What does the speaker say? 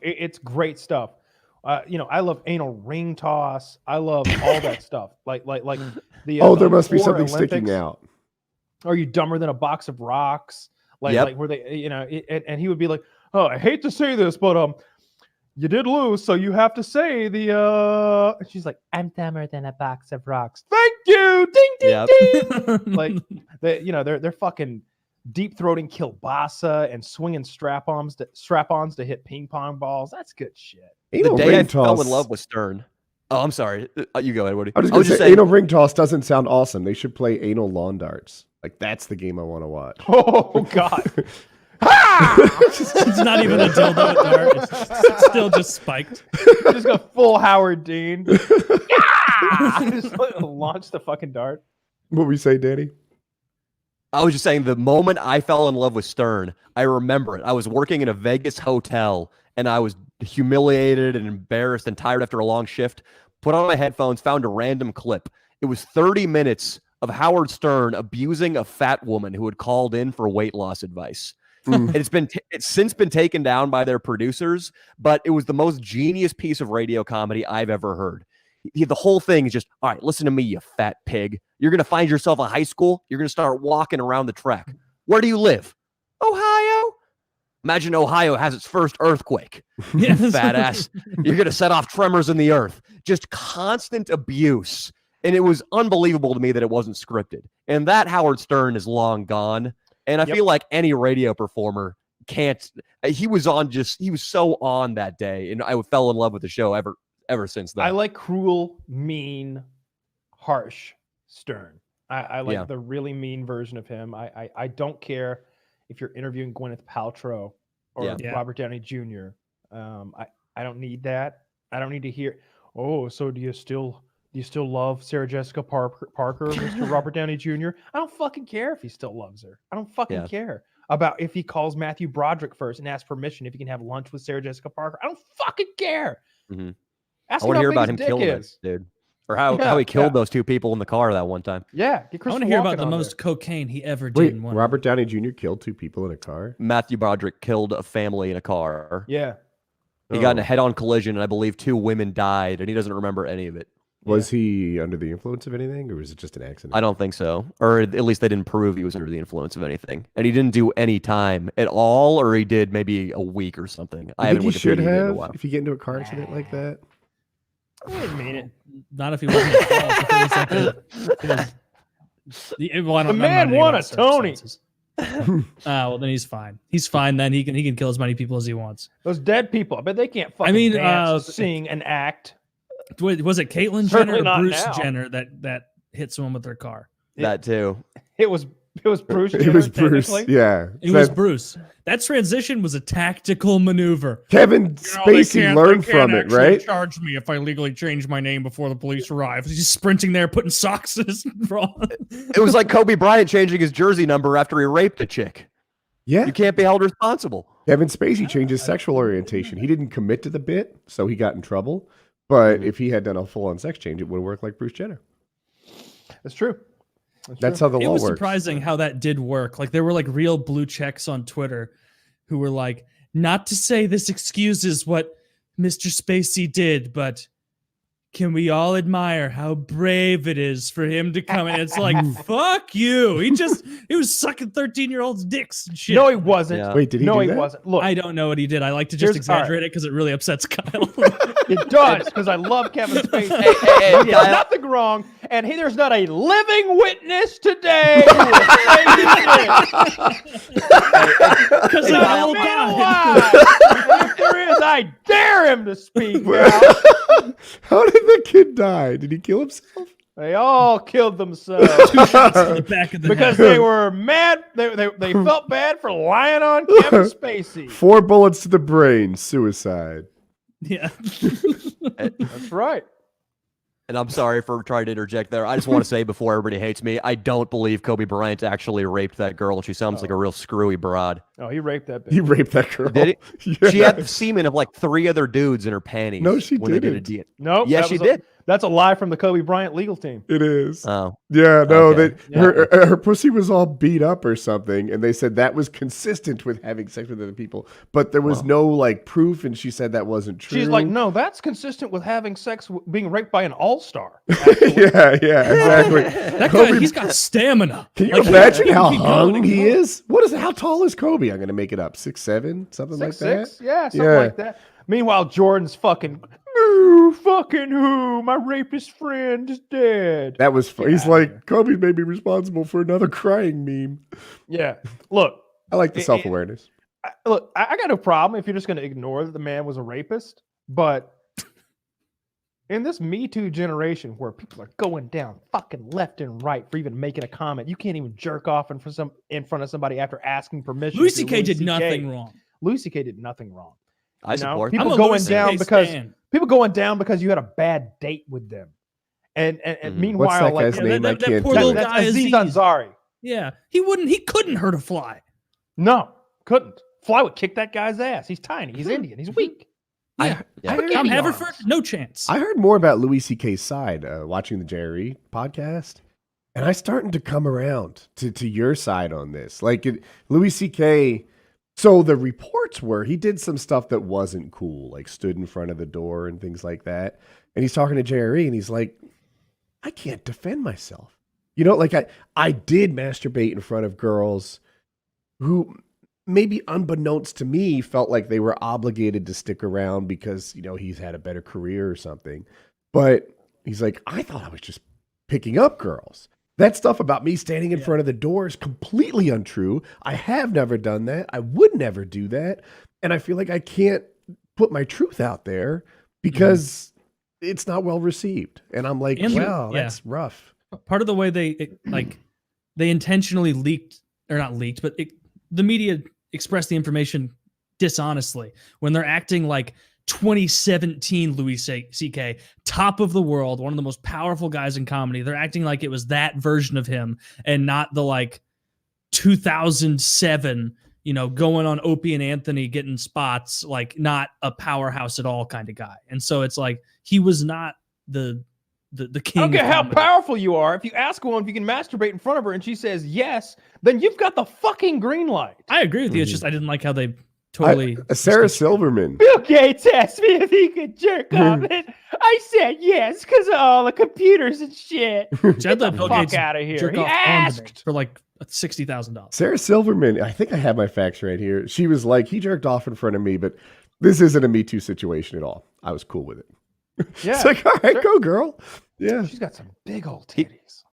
It's great stuff. I love anal ring toss. I love all that stuff. Like the there must be something Olympics. sticking out. Are you dumber than a box of rocks? Like where they, and he would be like, oh, I hate to say this, but you did lose, so you have to say the. And she's like, I'm dumber than a box of rocks. Thank you, ding ding ding. Like they're fucking deep throating kielbasa and swinging strap-ons to hit ping pong balls. That's good shit. The day I fell in love with Stern. Oh, I'm sorry. You go, Woody. I was just saying, anal ring toss doesn't sound awesome. They should play anal lawn darts. Like, that's the game I want to watch. Oh, God. It's not even a dildo dart. It's still just spiked. Just go full Howard Dean. Just launch the fucking dart. What we say, Danny? I was just saying, the moment I fell in love with Stern, I remember it. I was working in a Vegas hotel, and I was humiliated and embarrassed and tired after a long shift. Put on my headphones, found a random clip. It was 30 minutes of Howard Stern abusing a fat woman who had called in for weight loss advice. It's since been taken down by their producers, but it was the most genius piece of radio comedy I've ever heard. The whole thing is just, all right, listen to me, you fat pig. You're going to find yourself a high school. You're going to start walking around the track. Where do you live? Ohio? Imagine Ohio has its first earthquake. Yes. Fat ass. You're going to set off tremors in the earth. Just constant abuse. And it was unbelievable to me that it wasn't scripted. And that Howard Stern is long gone. And I feel like any radio performer can't. He was so on that day. And I fell in love with the show ever since then. I like cruel, mean, harsh Stern. I like the really mean version of him. I don't care if you're interviewing Gwyneth Paltrow or Robert Downey Jr. I don't need that. I don't need to hear, oh, so do you still love Sarah Jessica Parker, Mr. Robert Downey Jr.? I don't fucking care if he still loves her. I don't fucking care about if he calls Matthew Broderick first and asks permission if he can have lunch with Sarah Jessica Parker. I don't fucking care. Mm-hmm. I want to hear about him killing this dude. Or how he killed those two people in the car that one time. Yeah. I want to hear about the most cocaine he ever did. Wait, Robert Downey Jr. killed two people in a car? Matthew Broderick killed a family in a car. Yeah. He got in a head-on collision, and I believe 2 women died, and he doesn't remember any of it. Was he under the influence of anything, or was it just an accident? I don't think so. Or at least they didn't prove he was under the influence of anything. And he didn't do any time at all, or he did maybe a week or something. I think he should have, if you get into a car accident like that. I didn't mean it. Not if he wasn't at fault. The man won a Tony. Well, then he's fine. He's fine. Then he can kill as many people as he wants. Those dead people, I bet they can't fucking dance, sing, and act. Was it Caitlyn Jenner or Bruce Jenner that hit someone with their car? That too. It was Bruce. It was Bruce. Yeah, it was Bruce. That transition was a tactical maneuver. Kevin Spacey learned from it, right? Charge me if I legally change my name before the police arrive. He's sprinting there, putting socks in his bra. It was like Kobe Bryant changing his jersey number after he raped a chick. Yeah, you can't be held responsible. Kevin Spacey changed his sexual orientation. He didn't commit to the bit, so he got in trouble. But if he had done a full-on sex change, it would have worked like Bruce Jenner. That's true. That's how the law works. It was surprising how that did work. Like, there were like real blue checks on Twitter who were like, not to say this excuses what Mr. Spacey did, but can we all admire how brave it is for him to come in? It's like, fuck you. He was sucking 13-year-olds' dicks and shit. No, he wasn't. Yeah. Wait, did he do that? Wasn't. Look, I don't know what he did. I like to just exaggerate it because it really upsets Kyle. It does, because I love Kevin Spacey. He did nothing wrong, and there's not a living witness today who will say he did. Because the old guy. If there is, I dare him to speak now. How did the kid die? Did he kill himself? They all killed themselves. 2 shots to the back of the because head. they were mad. They felt bad for lying on Kevin Spacey. 4 bullets to the brain, suicide. Yeah. That's right. And I'm sorry for trying to interject there. I just want to say before everybody hates me, I don't believe Kobe Bryant actually raped that girl. She sounds like a real screwy broad. Oh, he raped that bitch. He raped that girl. Did he? Yeah. She had the semen of like 3 other dudes in her panties. No, she when They didn't. did a Nope. Yeah, she did. That's a lie from the Kobe Bryant legal team. It is. Oh. Yeah, no, Okay. her pussy was all beat up or something, and they said that was consistent with having sex with other people, but there was no like proof, and she said that wasn't true. She's like, no, that's consistent with having sex, being raped by an all-star. yeah, exactly. That guy, he's got stamina. Can you Like, imagine he how can keep hung going. he is? How tall is Kobe? I'm gonna make it up. 6'7", something like that. 6'6", yeah, something like that. Meanwhile, Jordan's fucking, no, fucking who? My rapist friend is dead. That was he's like, Kobe may be responsible for another crying meme. Yeah, look, I like the self-awareness. I got no problem if you're just going to ignore that the man was a rapist, but in this Me Too generation where people are going down fucking left and right for even making a comment, you can't even jerk off in front of somebody after asking permission. Louis C.K. did nothing wrong. Louis C.K. did nothing wrong. I support people going down because you had a bad date with them, and meanwhile, what's that guy's name? That poor little guy Aziz Ansari. Yeah, he couldn't hurt a fly. No, couldn't. Fly would kick that guy's ass. He's tiny. He's Indian. He's weak. Yeah. Tom Haverford, no chance. I heard more about Louis C.K.'s side watching the Jerry podcast, and I'm starting to come around to your side on this. Like Louis C.K. So the reports were he did some stuff that wasn't cool, like stood in front of the door and things like that. And he's talking to Jerry, and he's like, I can't defend myself. You know, like I did masturbate in front of girls who maybe unbeknownst to me felt like they were obligated to stick around because, you know, he's had a better career or something. But he's like, I thought I was just picking up girls. That stuff about me standing in front of the door is completely untrue. I have never done that. I would never do that. And I feel like I can't put my truth out there because it's not well received. And I'm like, wow, that's rough. Part of the way they intentionally the media expressed the information dishonestly when they're acting like 2017 Louis C.K., top of the world, one of the most powerful guys in comedy. They're acting like it was that version of him and not the like 2007, going on Opie and Anthony getting spots, like not a powerhouse at all kind of guy. And so it's like he was not the king. I don't care how powerful you are. If you ask a woman if you can masturbate in front of her and she says yes, then you've got the fucking green light. I agree with you. It's just I didn't like how they totally. Sarah Silverman. Bill Gates asked me if he could jerk off, and I said yes because of all the computers and shit. Get the Bill fuck Gates out of here. Jerk He off asked for like $60,000. Sarah Silverman. I think I have my facts right here. She was like, he jerked off in front of me, but this isn't a Me Too situation at all. I was cool with it. Yeah, it's like, all right, go girl. Yeah, she's got some big old titties.